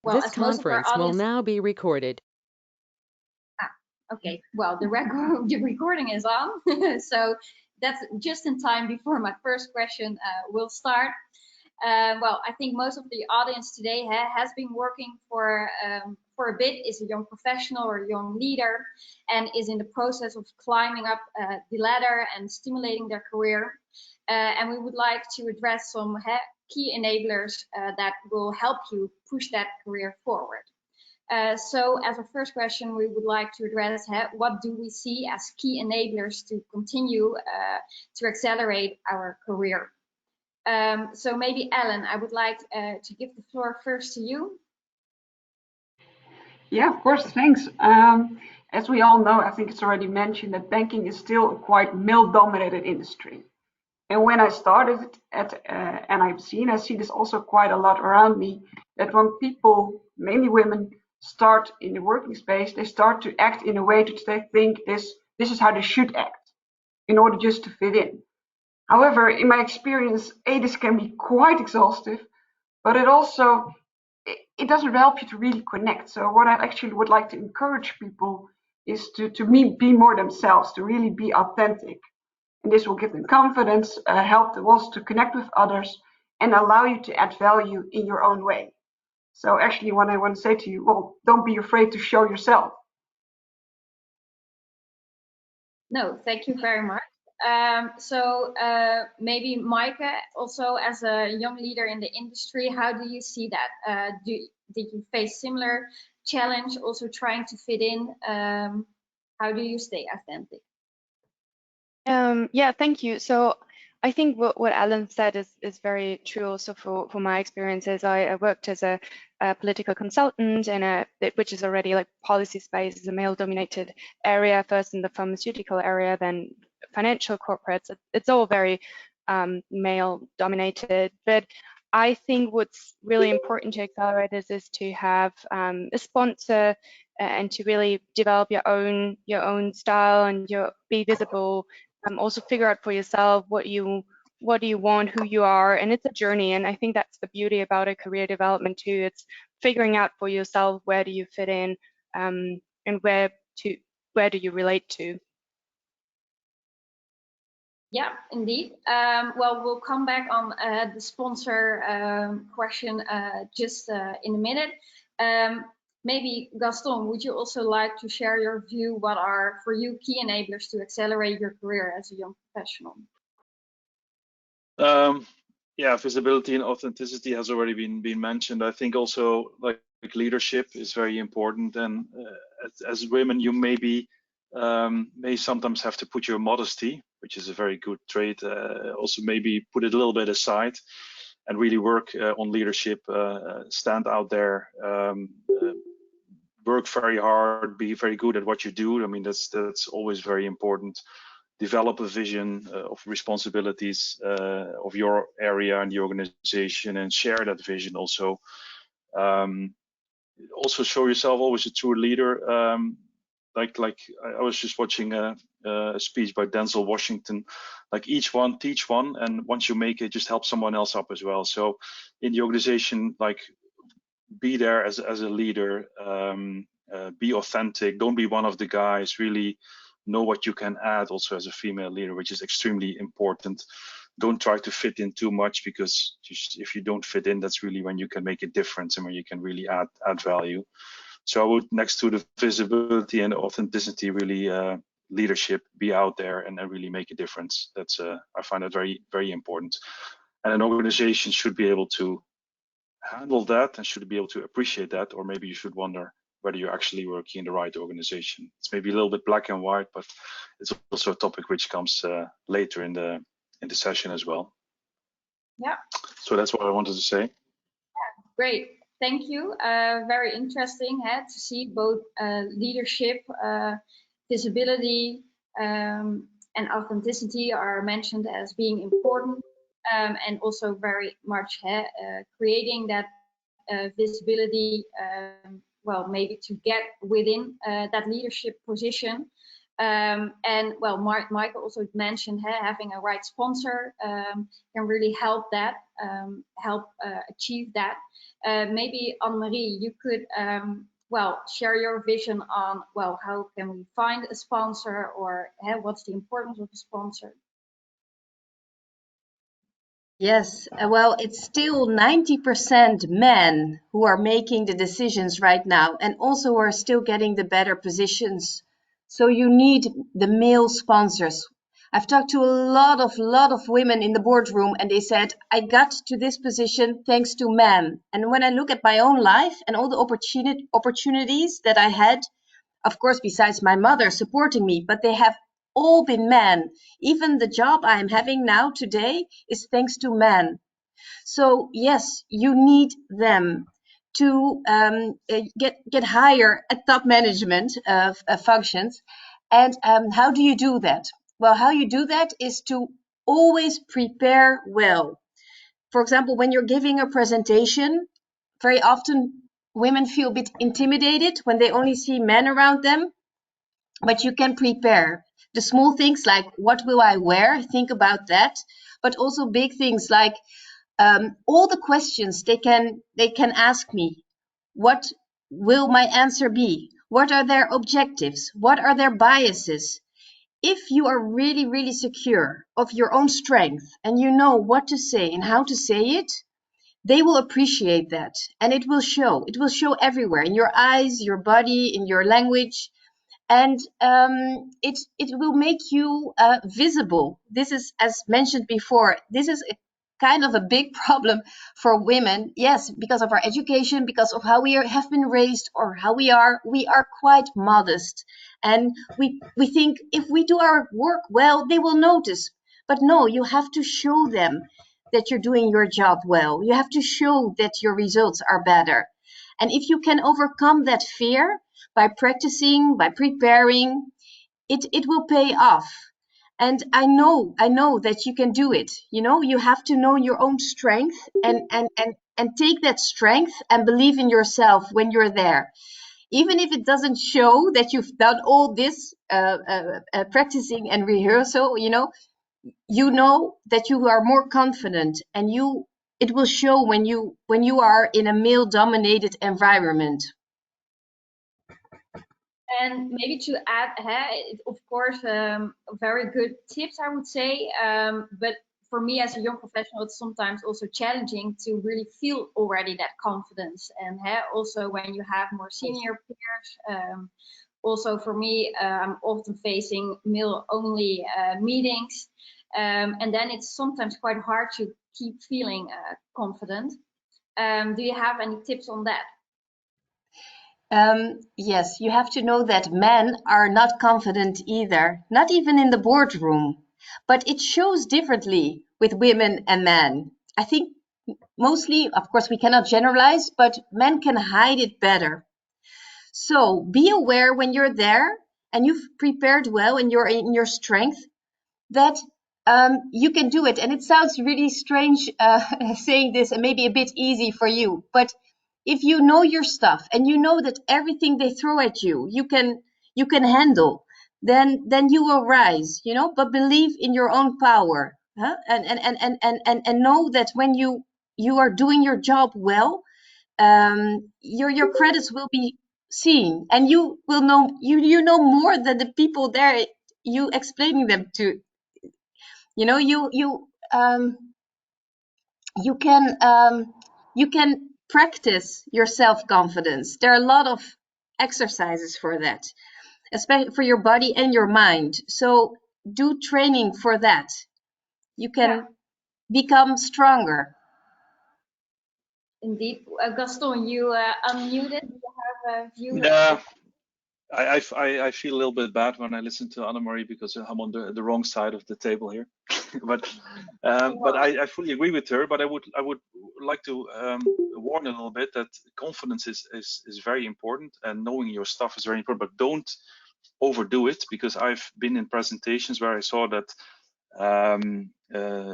Well, This as most of our conference will audience... now be recorded. Okay, well, the recording is on, so that's just in time before my first question will start. Well, I think most of the audience today has been working for a bit, is a young professional or a young leader, and is in the process of climbing up the ladder and stimulating their career. And we would like to address some key enablers that will help you push that career forward. So as a first question, we would like to address what do we see as key enablers to continue to accelerate our career. So maybe Ellen, I would like to give the floor first to you. Yeah, of course, thanks. As we all know, I think it's already mentioned that banking is still a quite male-dominated industry. And when I started at NIBC, I see this also quite a lot around me, that when people, mainly women, start in the working space, they start to act in a way that they think this is how they should act in order just to fit in. However, in my experience, this can be quite exhaustive, but it also it doesn't help you to really connect. So what I actually would like to encourage people is to be more themselves, to really be authentic. And this will give them confidence, help them also to connect with others, and allow you to add value in your own way. So actually what I want to say to you, well, don't be afraid to show yourself. No, thank you very much. So maybe Maaike, also as a young leader in the industry, how do you see that? Did you face similar challenge, also trying to fit in? How do you stay authentic? Yeah, thank you. So I think what Alan said is very true also for my experiences. I worked as a political consultant in which is already like policy space, is a male-dominated area, first in the pharmaceutical area, then financial corporates. It's all very male-dominated, but I think what's really important to accelerators is to have a sponsor and to really develop your own style and be visible. Also figure out for yourself what do you want, who you are, and it's a journey. And I think that's the beauty about a career development too. It's figuring out for yourself where do you fit in, and where do you relate to. Yeah, indeed. Well, we'll come back on the sponsor question just in a minute. Maybe Gaston, would you also like to share your view? What are for you key enablers to accelerate your career as a young professional? Yeah, visibility and authenticity has already been mentioned. I think also like leadership is very important, and as women, you may sometimes have to put your modesty, which is a very good trait, also maybe put it a little bit aside and really work on leadership, stand out there, work very hard, be very good at what you do. I mean, that's always very important. Develop a vision of responsibilities of your area and the organization, and share that vision also. Also show yourself always a true leader. Like I was just watching a speech by Denzel Washington, like each one teach one, and once you make it, just help someone else up as well. So in the organization, like be there as a leader, be authentic, don't be one of the guys, really know what you can add also as a female leader, which is extremely important. Don't try to fit in too much, because if you don't fit in, that's really when you can make a difference and when you can really add value. So I would, next to the visibility and authenticity, really leadership, be out there and really make a difference. That's I find that very, very important. And an organization should be able to handle that and should be able to appreciate that, or maybe you should wonder whether you're actually working in the right organization. It's maybe a little bit black and white, but it's also a topic which comes later in the session as well. Yeah. So that's what I wanted to say. Yeah, great. Thank you. Very interesting to see both leadership, visibility, and authenticity are mentioned as being important, and also very much creating that visibility, well, maybe to get within that leadership position. And well, Michael also mentioned having a right sponsor can really help that, achieve that. Maybe Anne-Marie, you could well, share your vision on, well, how can we find a sponsor, or what's the importance of a sponsor? Yes, well, it's still 90% men who are making the decisions right now, and also who are still getting the better positions. So you need the male sponsors. I've talked to a lot of women in the boardroom, and they said, I got to this position thanks to men. And when I look at my own life and all the opportunities that I had, of course, besides my mother supporting me, but they have all been men. Even the job I am having now today is thanks to men. So yes, you need them to get higher at top management of functions. And how do you do that? Well, how you do that is to always prepare well. For example, when you're giving a presentation, very often women feel a bit intimidated when they only see men around them, but you can prepare the small things like what will I wear, think about that, but also big things like all the questions they can ask me. What will my answer be? What are their objectives? What are their biases? If you are really secure of your own strength and you know what to say and how to say it, they will appreciate that, and it will show. It will show everywhere, in your eyes, your body, in your language, and it will make you visible. This is, as mentioned before, this is a kind of a big problem for women. Yes, because of our education, because of how have been raised, or how we are quite modest, and we think if we do our work well, they will notice. But no, you have to show them that you're doing your job well. You have to show that your results are better. And if you can overcome that fear by practicing, by preparing, it will pay off. And I know that you can do it. You know, you have to know your own strength and take that strength and believe in yourself when you're there. Even if it doesn't show that you've done all this practicing and rehearsal, you know that you are more confident, and it will show when you are in a male-dominated environment. And maybe to add, of course, very good tips, I would say. But for me as a young professional, it's sometimes also challenging to really feel already that confidence. And also when you have more senior peers, also for me, I'm often facing male-only meetings. And then it's sometimes quite hard to keep feeling confident. Do you have any tips on that? Yes, you have to know that men are not confident either, not even in the boardroom, but it shows differently with women and men. I think mostly, of course, we cannot generalize, but men can hide it better. So be aware when you're there and you've prepared well and you're in your strength, that you can do it. And it sounds really strange saying this, and maybe a bit easy for you, but if you know your stuff and you know that everything they throw at you, you can handle, then you will rise, but believe in your own power, huh? And know that when you are doing your job well, your credits will be seen, and you will know you know more than the people there you explaining them to. You can practice your self-confidence. There are a lot of exercises for that, especially for your body and your mind. So do training for that. You can become stronger. Indeed. Gaston, you unmuted. Do you have a view? Yeah, I feel a little bit bad when I listen to Anne-Marie, because I'm on the wrong side of the table here. but I fully agree with her. But I would like to warn a little bit that confidence is very important, and knowing your stuff is very important. But don't overdo it, because I've been in presentations where I saw that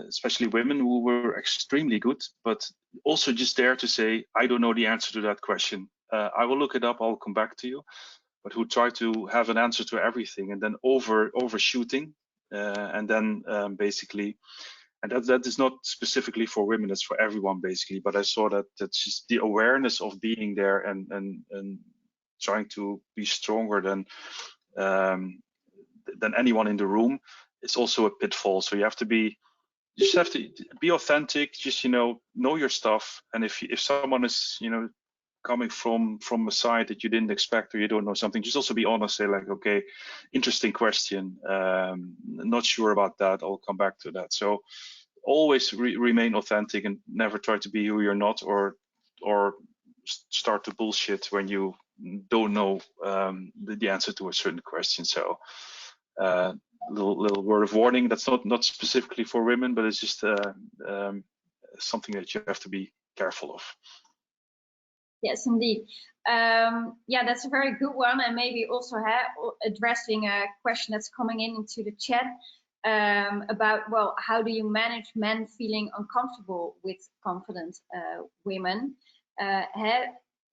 especially women who were extremely good, but also just dare to say, I don't know the answer to that question. I will look it up. I'll come back to you. but who try to have an answer to everything and then overshooting, and then basically, and that is not specifically for women, it's for everyone basically. But I saw that that's just the awareness of being there and trying to be stronger than anyone in the room is also a pitfall. So you have to be, you just have to be authentic, just, you know your stuff. And if someone is, coming from a side that you didn't expect, or you don't know something, just also be honest, say like, okay, interesting question, not sure about that, I'll come back to that. So always remain authentic and never try to be who you're not, or start to bullshit when you don't know the answer to a certain question. So little word of warning, that's not specifically for women, but it's just something that you have to be careful of. Yes, indeed. Yeah, that's a very good one, and maybe also addressing a question that's coming into the chat about, well, how do you manage men feeling uncomfortable with confident women?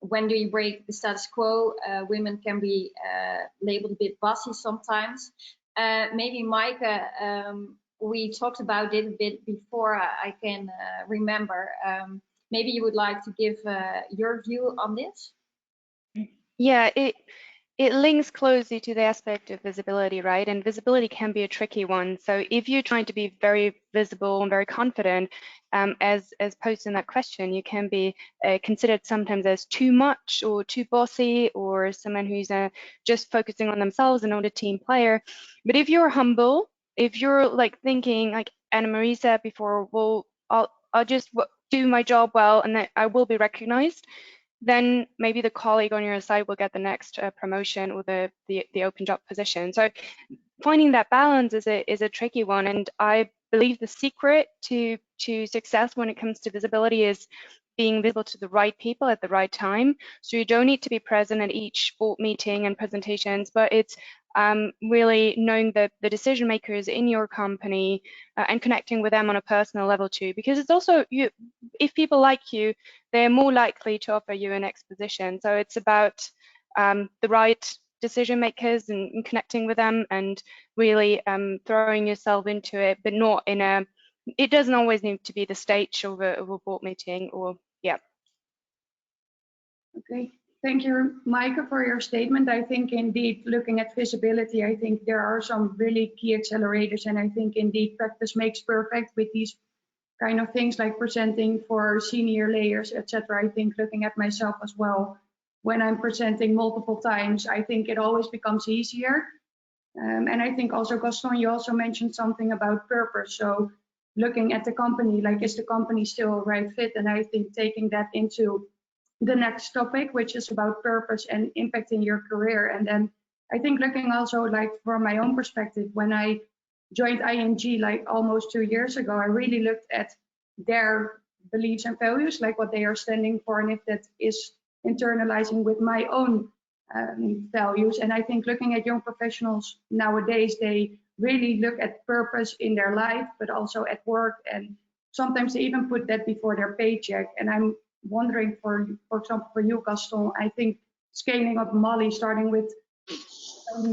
When do you break the status quo? Women can be labeled a bit bossy sometimes. Maybe Maaike, we talked about it a bit before, I can remember. Maybe you would like to give your view on this? Yeah, it links closely to the aspect of visibility, right? And visibility can be a tricky one. So if you're trying to be very visible and very confident, as posed in that question, you can be considered sometimes as too much or too bossy, or someone who's just focusing on themselves and not a team player. But if you're humble, if you're like thinking, like Anna Marie said before, well, I'll just do my job well, and then I will be recognized, then maybe the colleague on your side will get the next promotion or the open job position. So finding that balance is a tricky one, and I believe the secret to success when it comes to visibility is being visible to the right people at the right time. So you don't need to be present at each board meeting and presentations, but it's really knowing the decision makers in your company and connecting with them on a personal level too, because it's also, if people like you, they're more likely to offer you a next position. So it's about the right decision makers and connecting with them, and really throwing yourself into it, but not in a, it doesn't always need to be the stage of a board meeting, or yeah. Okay, thank you, Maaike, for your statement. I think indeed, looking at visibility, I think there are some really key accelerators, and I think indeed practice makes perfect with these kind of things like presenting for senior layers, etc. I think looking at myself as well, when I'm presenting multiple times, I think it always becomes easier. And I think also, Gaston, you also mentioned something about purpose. So looking at the company, like, is the company still a right fit? And I think taking that into the next topic, which is about purpose and impacting your career. And then I think looking also, like, from my own perspective, when I joined ING like almost 2 years ago, I really looked at their beliefs and values, like what they are standing for, and if that is internalizing with my own values. And I think looking at young professionals nowadays, they really look at purpose in their life, but also at work, and sometimes they even put that before their paycheck. And I'm wondering, for example, for you, Gaston, I think scaling up Molly, starting with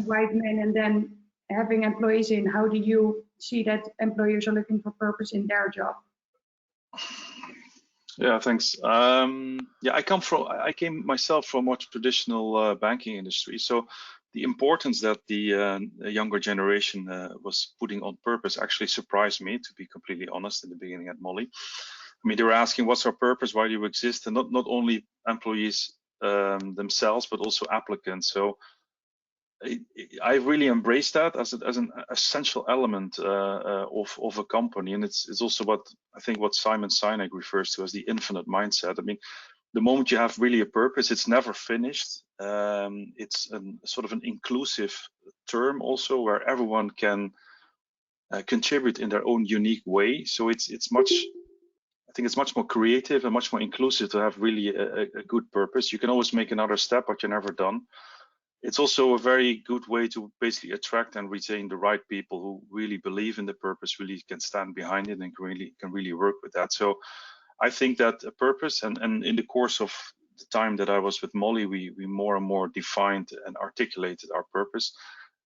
white men and then having employees in, how do you see that employers are looking for purpose in their job? Yeah, thanks. Yeah, I came myself from a more traditional banking industry. So the importance that the younger generation was putting on purpose actually surprised me, to be completely honest, in the beginning at Molly. I mean, they were asking, what's our purpose? Why do you exist? And not only employees themselves, but also applicants. So I really embrace that as an essential element of a company, and it's also what I think what Simon Sinek refers to as the infinite mindset. I mean, the moment you have really a purpose, it's never finished. It's sort of an inclusive term also, where everyone can contribute in their own unique way. So it's much. I think it's much more creative and much more inclusive to have really a good purpose. You can always make another step, but you're never done. It's also a very good way to basically attract and retain the right people who really believe in the purpose, really can stand behind it, and can really work with that. So I think that a purpose, and in the course of the time that I was with Molly, we more and more defined and articulated our purpose.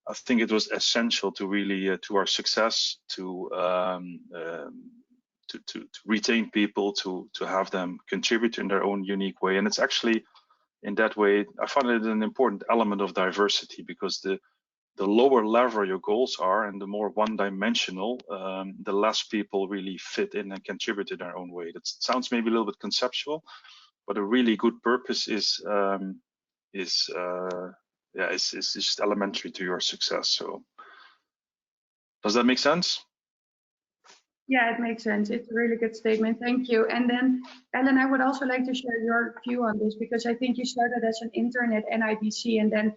I think it was essential to really to our success, to retain people, to have them contribute in their own unique way. And it's actually in that way, I find it an important element of diversity, because the lower level your goals are and the more one-dimensional, the less people really fit in and contribute in their own way. That sounds maybe a little bit conceptual, but a really good purpose is just elementary to your success. So does that make sense? Yeah, it makes sense. It's a really good statement. Thank you. And then, Ellen, I would also like to share your view on this, because I think you started as an intern at NIBC and then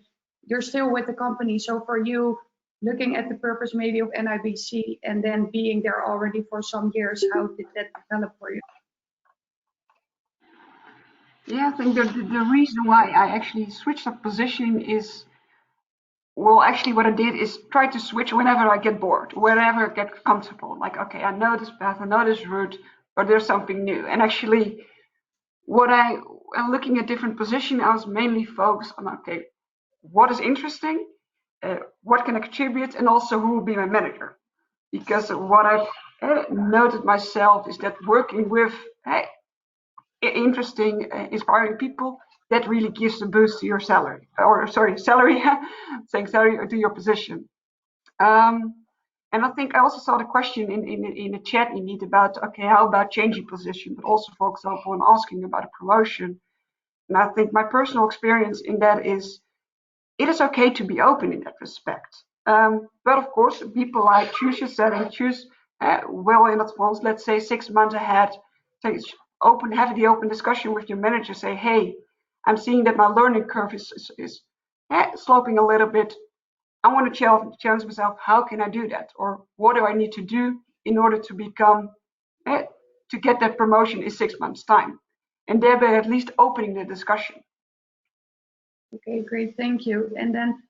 you're still with the company. So for you, looking at the purpose maybe of NIBC and then being there already for some years, how did that develop for you? Yeah, I think the reason why I actually switched up position is, well, actually what I did is try to switch whenever I get bored, wherever I get comfortable. Like, okay, I know this path, I know this route, but there's something new. And actually, I'm looking at different positions, I was mainly focused on, okay, what is interesting, what can I contribute, and also who will be my manager. Because what I've noted myself is that working with interesting, inspiring people, that really gives a boost to your salary, or sorry, salary, saying salary, or to your position. And I think I also saw the question in the chat indeed about, okay, how about changing position, but also, for example, when asking about a promotion. And I think my personal experience in that is, it is okay to be open in that respect. But of course, people like choose your setting, choose well in advance, let's say 6 months ahead, say have the open discussion with your manager, say, hey, I'm seeing that my learning curve is sloping a little bit. I want to challenge myself. How can I do that? Or what do I need to do in order to become, to get that promotion in 6 months' time? And thereby at least opening the discussion. Okay, great, thank you. And then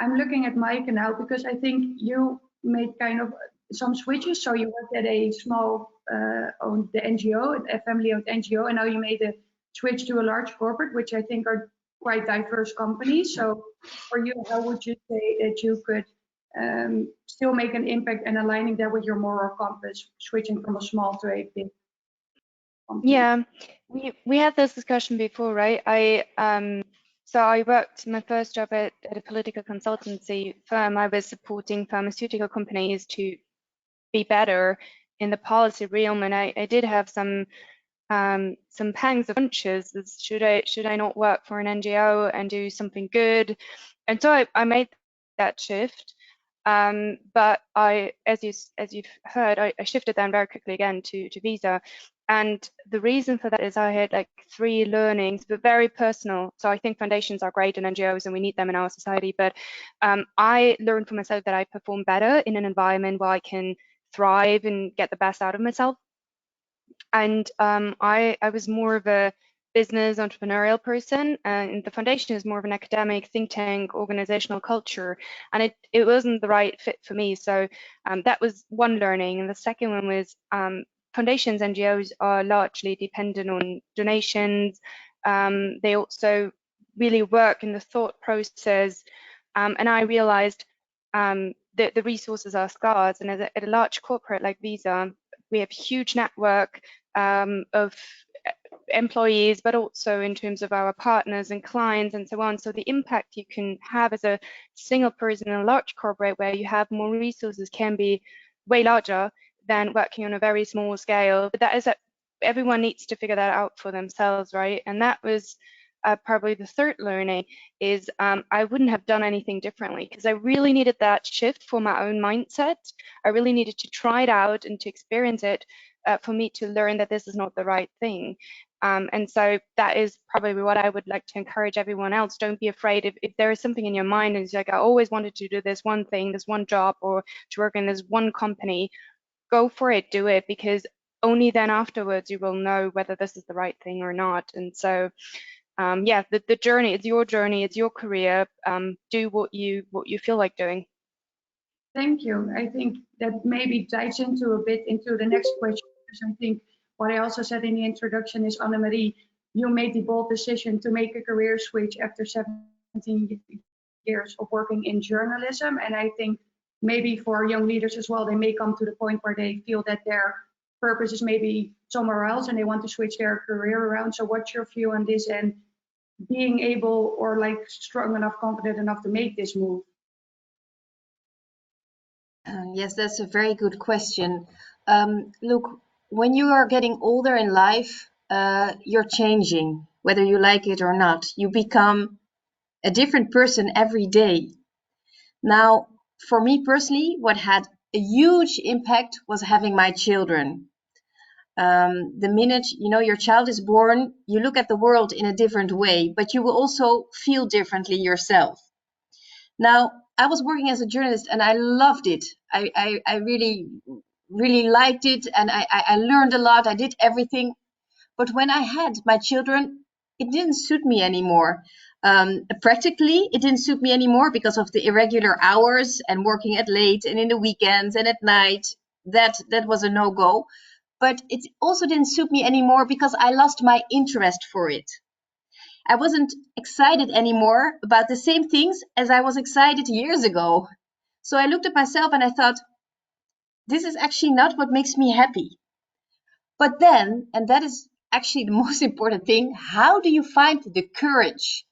I'm looking at Mike now, because I think you made kind of some switches. So you worked at a small owned NGO, a family-owned NGO, and now you made a switch to a large corporate, which I think are quite diverse companies. So for you, how would you say that you could still make an impact and aligning that with your moral compass, switching from a small to a big company? Yeah, we had this discussion before, right? So I worked my first job at a political consultancy firm. I was supporting pharmaceutical companies to be better in the policy realm, and I did have some pangs of conscience. Should I not work for an NGO and do something good? And so I made that shift. But as you've heard, I shifted then very quickly again to Visa. And the reason for that is I had like 3 learnings, but very personal. So I think foundations are great in NGOs and we need them in our society. But I learned for myself that I perform better in an environment where I can thrive and get the best out of myself. And I was more of a business entrepreneurial person, and the foundation is more of an academic think tank organizational culture, and it wasn't the right fit for me. So that was one learning. And the second one was foundations, NGOs are largely dependent on donations. They also really work in the thought process, and I realized that the resources are scarce, and at a large corporate like Visa, we have a huge network of employees, but also in terms of our partners and clients and so on. So the impact you can have as a single person in a large corporate where you have more resources can be way larger than working on a very small scale. But that is that everyone needs to figure that out for themselves, right? And that was probably the third learning is I wouldn't have done anything differently, because I really needed that shift for my own mindset. I really needed to try it out and to experience it for me to learn that this is not the right thing. And so that is probably what I would like to encourage everyone else. Don't be afraid if there is something in your mind and it's like, I always wanted to do this one thing, this one job, or to work in this one company, go for it, do it, because only then afterwards you will know whether this is the right thing or not. And so yeah, the journey, it's your journey, it's your career. Do what you feel like doing. Thank you. I think that maybe dives into a bit into the next question, because I think what I also said in the introduction is, Annemarie, you made the bold decision to make a career switch after 17 years of working in journalism. And I think maybe for young leaders as well, they may come to the point where they feel that their purpose is maybe somewhere else and they want to switch their career around. So what's your view on this and being able or like strong enough, confident enough to make this move? Yes, that's a very good question. Look, when you are getting older in life, you're changing, whether you like it or not. You become a different person every day. Now, for me personally, what had a huge impact was having my children. The minute your child is born, you look at the world in a different way, but you will also feel differently yourself. Now, I was working as a journalist and I loved it. I really, really liked it, and I learned a lot. I did everything. But when I had my children, it didn't suit me anymore. Practically, it didn't suit me anymore because of the irregular hours and working at late and in the weekends and at night. That was a no-go. But it also didn't suit me anymore because I lost my interest for it. I wasn't excited anymore about the same things as I was excited years ago. So I looked at myself and I thought, this is actually not what makes me happy. But then, and that is actually the most important thing, how do you find the courage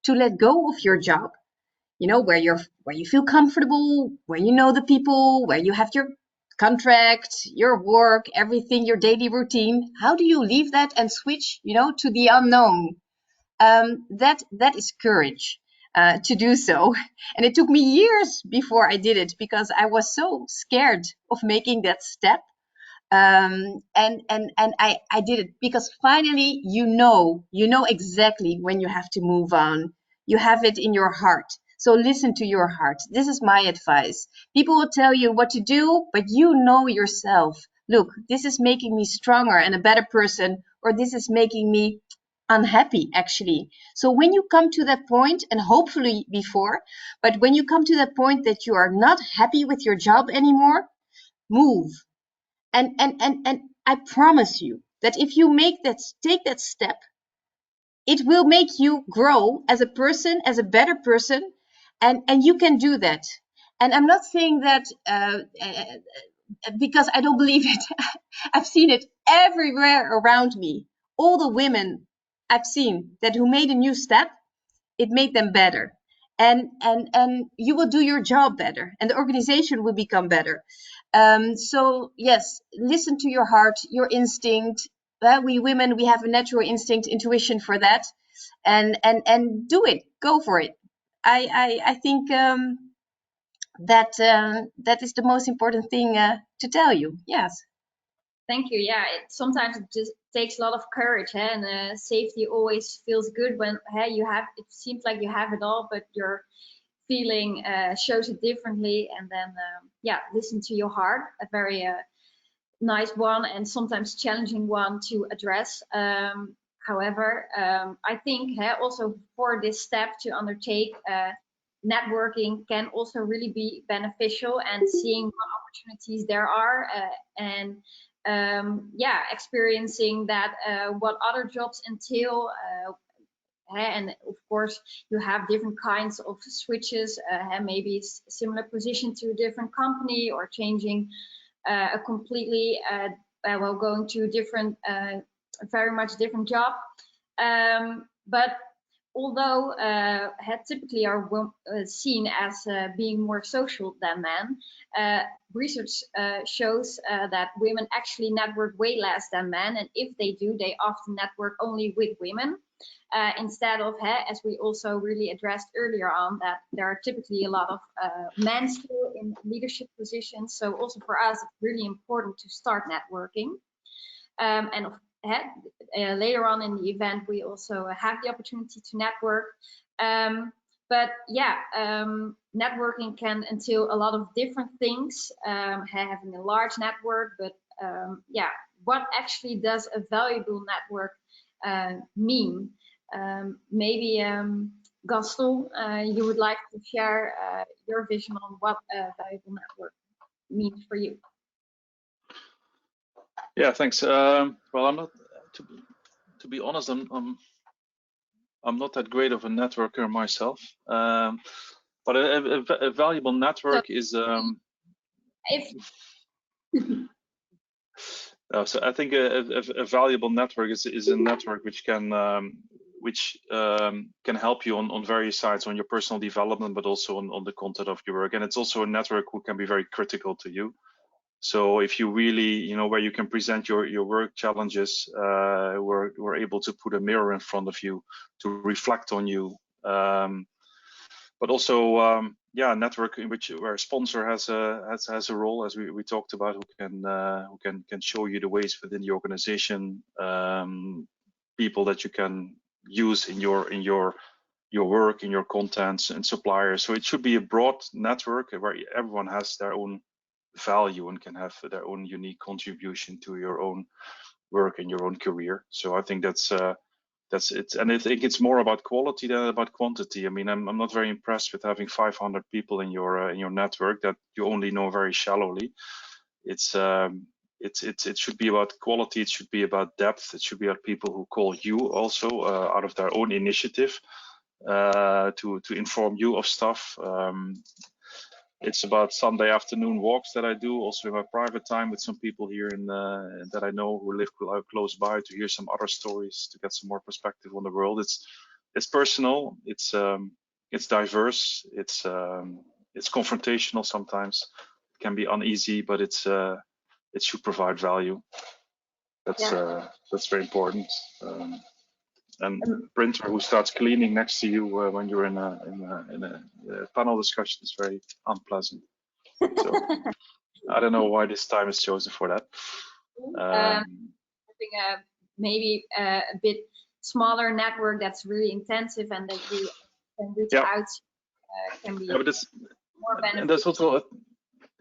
to let go of your job? Where you feel comfortable, where you know the people, where you have your contract, your work, everything, your daily routine. How do you leave that and switch, to the unknown? That is courage to do so. And it took me years before I did it because I was so scared of making that step. And I did it because finally you know exactly when you have to move on. You have it in your heart. So listen to your heart. This is my advice. People will tell you what to do, but you know yourself. Look, this is making me stronger and a better person, or this is making me unhappy actually. So when you come to that point, and hopefully before, but when you come to that point that you are not happy with your job anymore, move. And I promise you that if you take that step, it will make you grow as a person, as a better person, and you can do that. And I'm not saying that because I don't believe it. I've seen it everywhere around me. All the women I've seen that who made a new step, it made them better. And you will do your job better, and the organization will become better. So yes, listen to your heart, your instinct. We women, we have a natural instinct, intuition for that, and do it. Go for it. I think that is the most important thing to tell you. Yes. Thank you. Yeah, sometimes it just takes a lot of courage, and safety always feels good when you have. It seems like you have it all, but your feeling shows it differently. And then, listen to your heart. A very nice one, and sometimes challenging one to address. However, I think also for this step to undertake. Networking can also really be beneficial, and seeing what opportunities there are, and experiencing that what other jobs entail, and of course you have different kinds of switches, maybe similar position to a different company, or changing a completely going to a different very much different job, but although typically are seen as being more social than men, research shows that women actually network way less than men, and if they do, they often network only with women, instead of, as we also really addressed earlier on, that there are typically a lot of men still in leadership positions. So also for us, it's really important to start networking. And later on in the event, we also have the opportunity to network. But networking can entail a lot of different things, having a large network, but what actually does a valuable network mean? Maybe Gaston, you would like to share your vision on what a valuable network means for you. Yeah, thanks. Well, I'm not, to to be honest, I'm not that great of a networker myself, but a valuable network is. So I think a valuable network is a network which can help you on various sides, on your personal development, but also on the content of your work. And it's also a network who can be very critical to you. So if you really, where you can present your work challenges, we're able to put a mirror in front of you to reflect on you. But also, a network in where a sponsor has a role, as we talked about, who can show you the ways within the organization, people that you can use in your work, in your contents and suppliers. So it should be a broad network where everyone has their own value and can have their own unique contribution to your own work and your own career. So I think that's it. And I think it's more about quality than about quantity. I mean, I'm not very impressed with having 500 people in your network that you only know very shallowly. It should be about quality. It should be about depth. It should be about people who call you also out of their own initiative to inform you of stuff. It's about Sunday afternoon walks that I do, also in my private time with some people here that I know who live close by, to hear some other stories, to get some more perspective on the world. It's personal, it's diverse, it's confrontational sometimes. It can be uneasy, but it should provide value. That's very important. And printer who starts cleaning next to you when you're in a panel discussion is very unpleasant. So I don't know why this time is chosen for that. Having maybe a bit smaller network that's really intensive and that you can reach out can be more beneficial. And that's also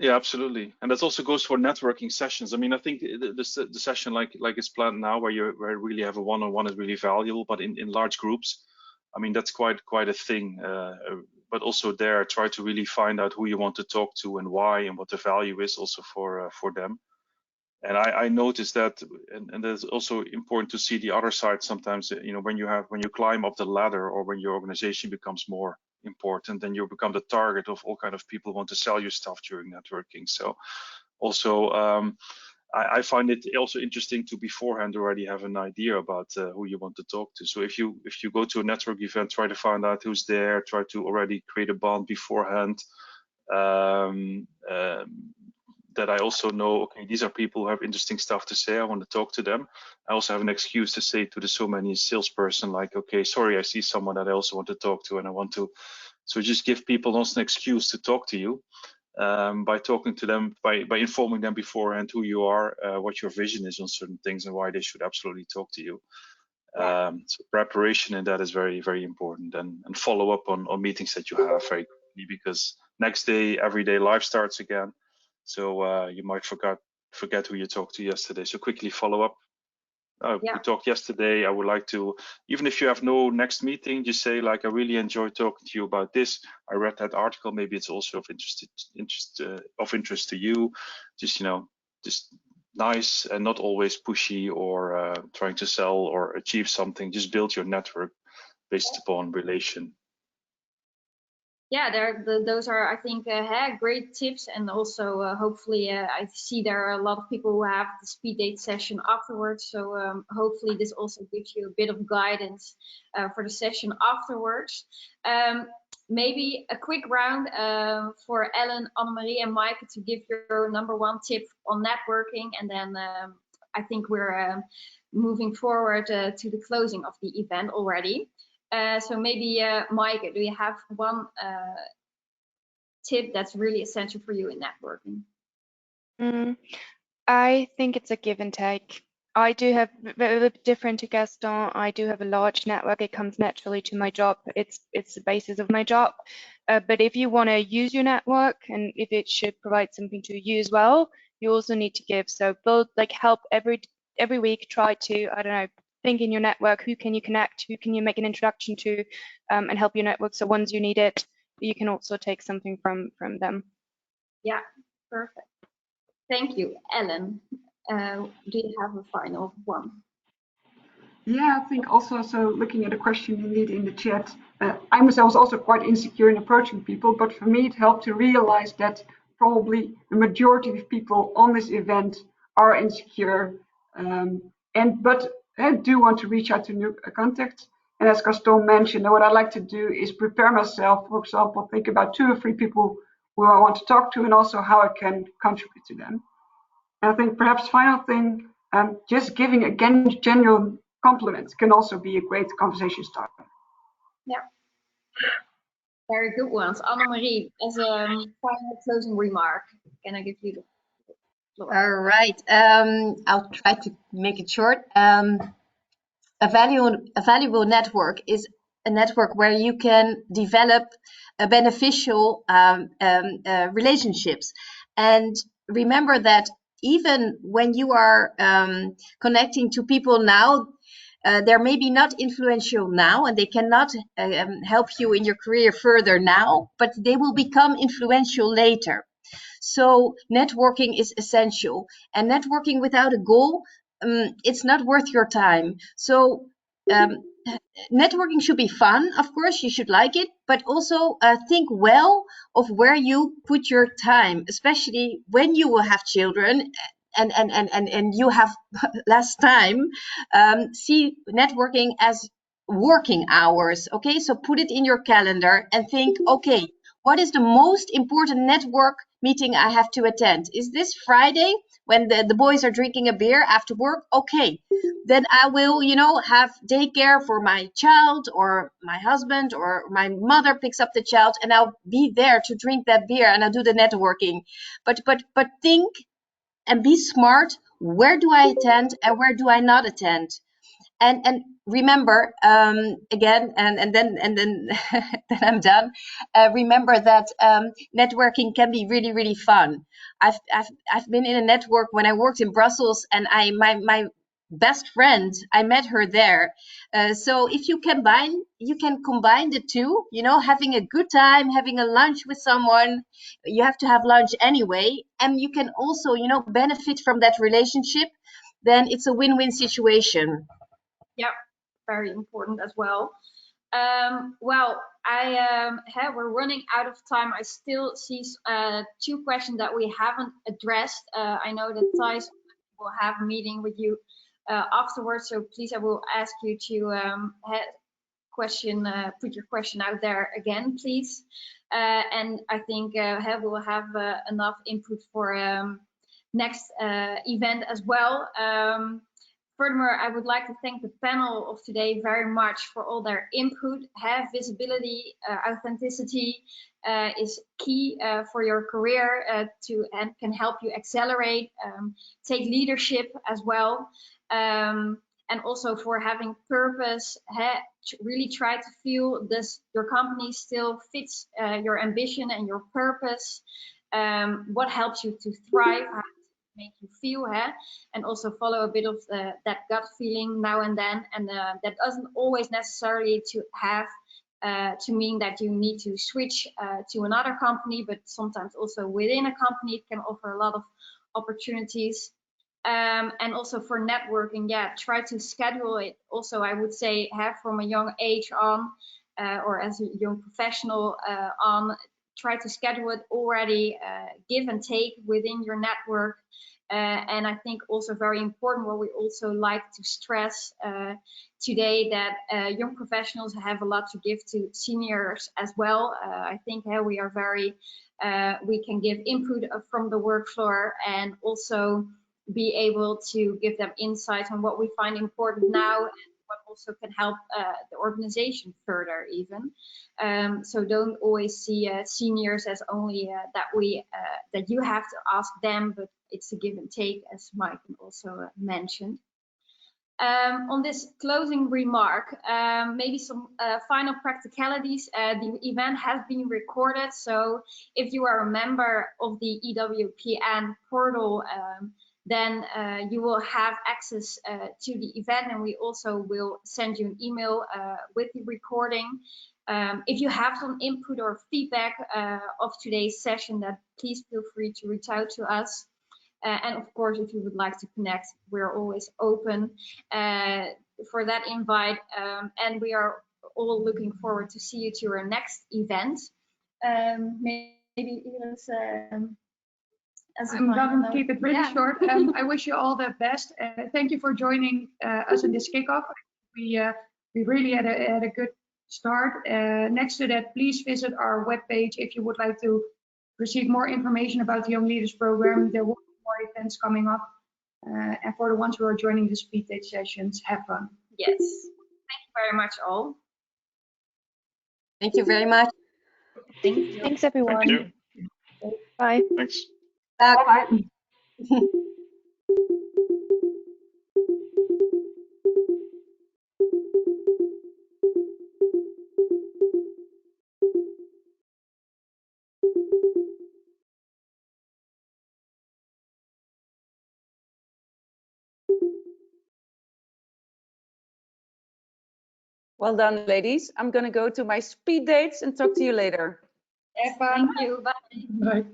absolutely, and that also goes for networking sessions. I mean, I think the session like it's planned now, where you really have a one-on-one is really valuable. But in large groups, I mean, that's quite a thing. But also there, try to really find out who you want to talk to and why, and what the value is also for them. And I noticed that, and it's also important to see the other side sometimes. When you climb up the ladder, or when your organization becomes more important, then you become the target of all kind of people who want to sell you stuff during networking. So also I find it also interesting to beforehand already have an idea about who you want to talk to. So if you go to a network event, try to find out who's there, try to already create a bond beforehand. That I also know, okay, these are people who have interesting stuff to say, I want to talk to them. I also have an excuse to say to the so many salesperson, like, okay, sorry, I see someone that I also want to talk to, and I want to. So just give people also an excuse to talk to you by talking to them, by informing them beforehand who you are, what your vision is on certain things, and why they should absolutely talk to you. So preparation in that is very, very important, and follow up on meetings that you have very quickly, because next day, everyday life starts again. So you might forget who you talked to yesterday. So quickly follow up. We talked yesterday. I would like to, even if you have no next meeting, just say, like, I really enjoyed talking to you about this. I read that article. Maybe it's also of interest to you. Just just nice and not always pushy or trying to sell or achieve something. Just build your network based upon relation. Yeah, those are, I think, great tips. And also, hopefully, I see there are a lot of people who have the speed date session afterwards. So hopefully this also gives you a bit of guidance for the session afterwards. Maybe a quick round for Ellen, Annemarie, and Mike to give your #1 tip on networking. And then I think we're moving forward to the closing of the event already. So maybe, Mike, do you have one tip that's really essential for you in networking? I think it's a give and take. I do have, very different to Gaston, I do have a large network. It comes naturally to my job. It's the basis of my job. But if you want to use your network, and if it should provide something to you as well, you also need to give. So build, help every week, try to, I don't know, think in your network, who can you connect, who can you make an introduction to, and help your network. So once you need it, you can also take something from them. Yeah, perfect. Thank you, Ellen. Do you have a final one? Yeah, I think also, so looking at a question indeed in the chat, I myself was also quite insecure in approaching people, but for me it helped to realize that probably the majority of people on this event are insecure, but do want to reach out to new contacts. And as Gaston mentioned, what I like to do is prepare myself, for example, think about 2 or 3 people who I want to talk to and also how I can contribute to them. And I think perhaps final thing, just giving again genuine compliments can also be a great conversation starter. Yeah, very good ones. Annemarie, as a final closing remark, can I give you the floor? All right. I'll try to make it short. A valuable network is a network where you can develop a beneficial relationships. And remember that even when you are connecting to people now, they're maybe not influential now and they cannot help you in your career further now, but they will become influential later. So networking is essential, and networking without a goal, it's not worth your time. So um, networking should be fun, of course, you should like it, but also think well of where you put your time, especially when you will have children and you have less time. See networking as working hours, okay? So put it in your calendar and think, okay, what is the most important network meeting I have to attend? Is this Friday when the boys are drinking a beer after work? Okay, then I will, have daycare for my child, or my husband or my mother picks up the child, and I'll be there to drink that beer and I'll do the networking. But think and be smart. Where do I attend and where do I not attend? And remember, again, and then then I'm done. Remember that networking can be really, really fun. I've been in a network when I worked in Brussels, and my best friend, I met her there. So if you can combine the two, having a good time, having a lunch with someone. You have to have lunch anyway, and you can also benefit from that relationship. Then it's a win-win situation. Yeah, very important as well. Well, we're running out of time. I still see 2 questions that we haven't addressed. I know that Thijs will have a meeting with you afterwards, so please, I will ask you to put your question out there again, please. And I think we'll have enough input for next event as well. Furthermore, I would like to thank the panel of today very much for all their input. Visibility, authenticity is key for your career and can help you accelerate, take leadership as well, and also for having purpose. Really try to feel your company still fits your ambition and your purpose. What helps you to thrive? Make you feel, and also follow a bit of that gut feeling now and then, and that doesn't always necessarily to mean that you need to switch to another company, but sometimes also within a company it can offer a lot of opportunities. And also for networking, try to schedule it also, I would say, from a young age on, or as a young professional on, try to schedule it already, give and take within your network. And I think also very important, what we also like to stress today, that young professionals have a lot to give to seniors as well. I think we are we can give input from the work floor, and also be able to give them insight on what we find important now, and what also can help the organization further even. So don't always see seniors as only that you have to ask them, but it's a give and take, as Mike also mentioned. On this closing remark, maybe some final practicalities. The event has been recorded, so if you are a member of the EWPN portal, then you will have access to the event, and we also will send you an email with the recording. If you have some input or feedback of today's session, then please feel free to reach out to us. And of course, if you would like to connect, we're always open. for that invite, and we are all looking forward to see you to our next event. Maybe Iris, I'm going to keep it really short. I wish you all the best. Thank you for joining us in this kickoff. We really had a good start. Next to that, please visit our webpage if you would like to receive more information about the Young Leaders Program. There will be more events coming up. And for the ones who are joining the speed date sessions, have fun. Yes. Thank you very much, all. Thank you very much. Thank you. Thanks, everyone. Thank you. Bye. Thanks. Bye-bye. Well done, ladies. I'm going to go to my speed dates and talk to you later. Yes, thank you. Bye. Bye.